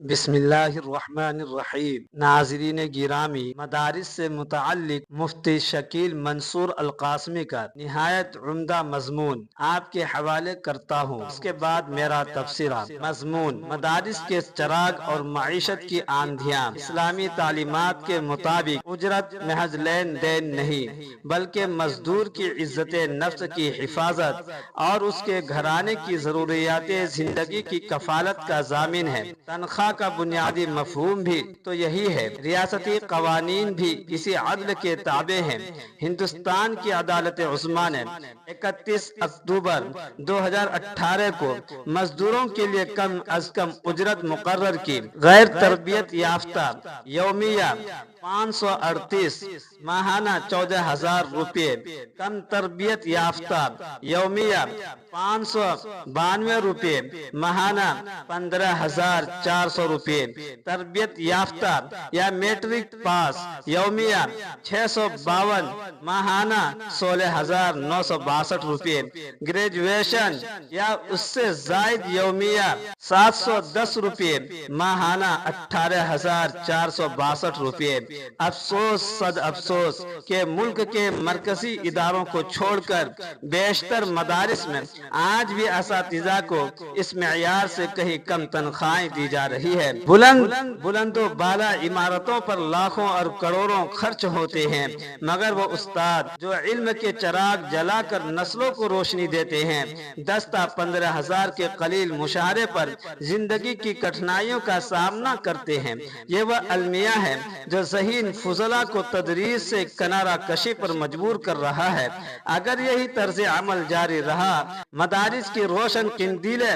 بسم اللہ الرحمن الرحیم۔ ناظرین گرامی، مدارس سے متعلق مفتی شکیل منصور القاسمی کا نہایت عمدہ مضمون آپ کے حوالے کرتا ہوں۔ اس کے بعد میرا تبصرہ۔ مضمون: مدارس کے چراغ اور معیشت کی آندھیاں۔ اسلامی تعلیمات کے مطابق اجرت محض لین دین نہیں بلکہ مزدور کی عزت نفس کی حفاظت اور اس کے گھرانے کی ضروریات زندگی کی کفالت کا ضامن ہے۔ تنخواہ کا بنیادی مفہوم بھی تو یہی ہے۔ ریاستی قوانین بھی اسی عدل کے تابع ہیں۔ ہندوستان کی عدالت عظمیٰ نے 31 اکتوبر 2018 کو مزدوروں کے لیے کم از کم اجرت مقرر کی۔ غیر تربیت یافتہ یومیہ 538، ماہانہ 14,000 روپے۔ کم تربیت یافتہ یومیہ 592 روپے، ماہانہ 15,400 روپے۔ تربیت یافتہ یا میٹرک پاس یومیہ 652، ماہانہ 16,962 روپے۔ گریجویشن یا اس سے زائد یومیہ 710 روپے، ماہانہ 18,462 روپے۔ افسوس صد افسوس کہ ملک کے مرکزی اداروں کو چھوڑ کر بیشتر مدارس میں آج بھی اساتذہ کو اس معیار سے کہیں کم تنخواہیں دی جا رہی ہے۔ بلند و بالا عمارتوں پر لاکھوں اور کروڑوں خرچ ہوتے ہیں، مگر وہ استاد جو علم کے چراغ جلا کر نسلوں کو روشنی دیتے ہیں 10 تا 15,000 کے قلیل مشاہرے پر زندگی کی کٹھنائیوں کا سامنا کرتے ہیں۔ یہ وہ المیہ ہے جو ذہین فضلاء کو تدریس سے کنارہ کشی پر مجبور کر رہا ہے۔ اگر یہی طرز عمل جاری رہا، مدارس کی روشن قندیلیں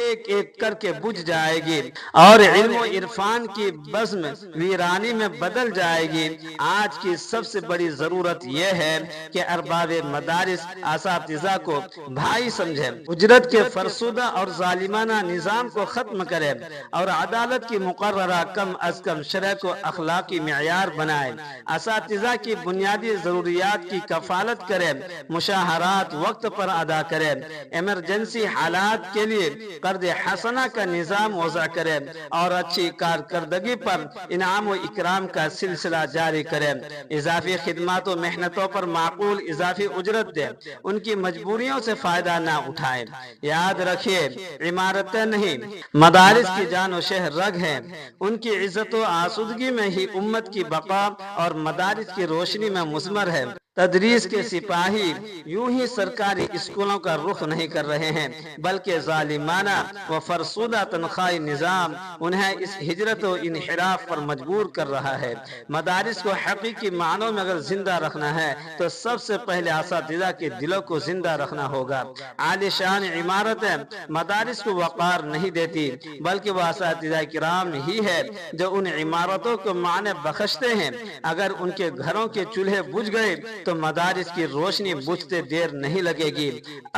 ایک ایک کر کے بجھ جائے گی اور علم و عرفان کی بزم ویرانی میں بدل جائے گی۔ آج کی سب سے بڑی ضرورت یہ ہے کہ ارباب مدارس اساتذہ کو بھائی سمجھیں، اجرت کے فرسودہ اور ظالمانہ نظام کو ختم کریں اور عدالت کی مقررہ کم از کم شرع کو اخلاقی معیار بنائیں۔ اساتذہ کی بنیادی ضروریات کی کفالت کریں، مشاہرات وقت پر ادا کریں، ایمرجنسی حالات کے لیے قرض حسنہ کا نظام وضع کریں اور اچھی کارکردگی پر انعام و اکرام کا سلسلہ جاری کریں۔ اضافی خدمات و محنتوں پر معقول اضافی اجرت دیں، ان کی مجبوریوں سے فائدہ نہ اٹھائیں۔ یاد رکھیے، عمارتیں نہیں، مدارس کی جان و شہ رگ ہیں۔ ان کی عزت و آسودگی میں ہی امت کی بقا اور مدارس کی روشنی میں مضمر ہے۔ تدریس کے سپاہی یوں ہی سرکاری اسکولوں کا رخ نہیں کر رہے ہیں، بلکہ ظالمانہ و فرسودہ تنخواہی نظام انہیں اس ہجرت و انحراف پر مجبور کر رہا ہے۔ مدارس کو حقیقی معنوں میں اگر زندہ رکھنا ہے تو سب سے پہلے اساتذہ کے دلوں کو زندہ رکھنا ہوگا۔ عالی شان عمارتیں مدارس کو وقار نہیں دیتی، بلکہ وہ اساتذہ کرام ہی ہے جو ان عمارتوں کو معنی بخشتے ہیں۔ اگر ان کے گھروں کے چولہے بجھ گئے تو مدارس کی روشنی بجھتے دیر نہیں لگے گی۔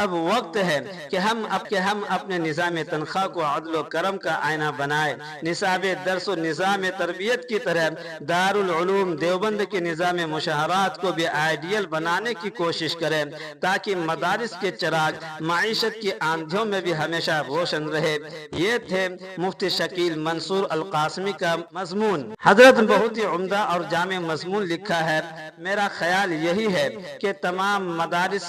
اب وقت ہے کہ ہم اپنے نظام تنخواہ کو عدل و کرم کا آئینہ بنائیں۔ نصاب درس و نظام تربیت کی طرح دارالعلوم دیوبند کے نظام مشاہرات کو بھی آئیڈیل بنانے کی کوشش کریں تاکہ مدارس کے چراغ معیشت کی آندھیوں میں بھی ہمیشہ روشن رہے۔ یہ تھے مفتی شکیل منصور القاسمی کا مضمون۔ حضرت بہت ہی عمدہ اور جامع مضمون لکھا ہے۔ میرا خیال یہی ہے کہ تمام مدارس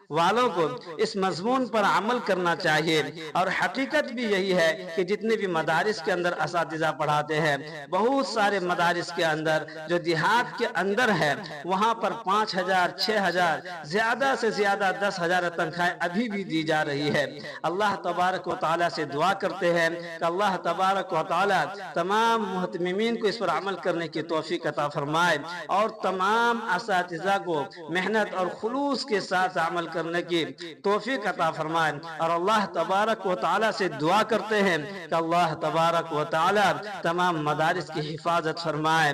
والوں کو اس مضمون پر عمل کرنا چاہیے، اور حقیقت بھی یہی ہے کہ جتنے بھی مدارس کے اندر اساتذہ پڑھاتے ہیں، بہت سارے مدارس کے اندر جو دیہات کے اندر ہے، وہاں پر 5,000 6,000 زیادہ سے زیادہ 10,000 تنخواہیں ابھی بھی دی جا رہی ہے۔ اللہ تبارک و تعالیٰ سے دعا کرتے ہیں کہ اللہ تبارک و تعالیٰ تمام مہتممین کو اس پر عمل کرنے کی توفیق عطا فرمائے اور تمام اساتذہ کو محنت اور خلوص کے ساتھ عمل کرنے کی توفیق عطا فرمائے، اور اللہ تبارک و تعالیٰ سے دعا کرتے ہیں کہ اللہ تبارک و تعالیٰ تمام مدارس کی حفاظت فرمائے۔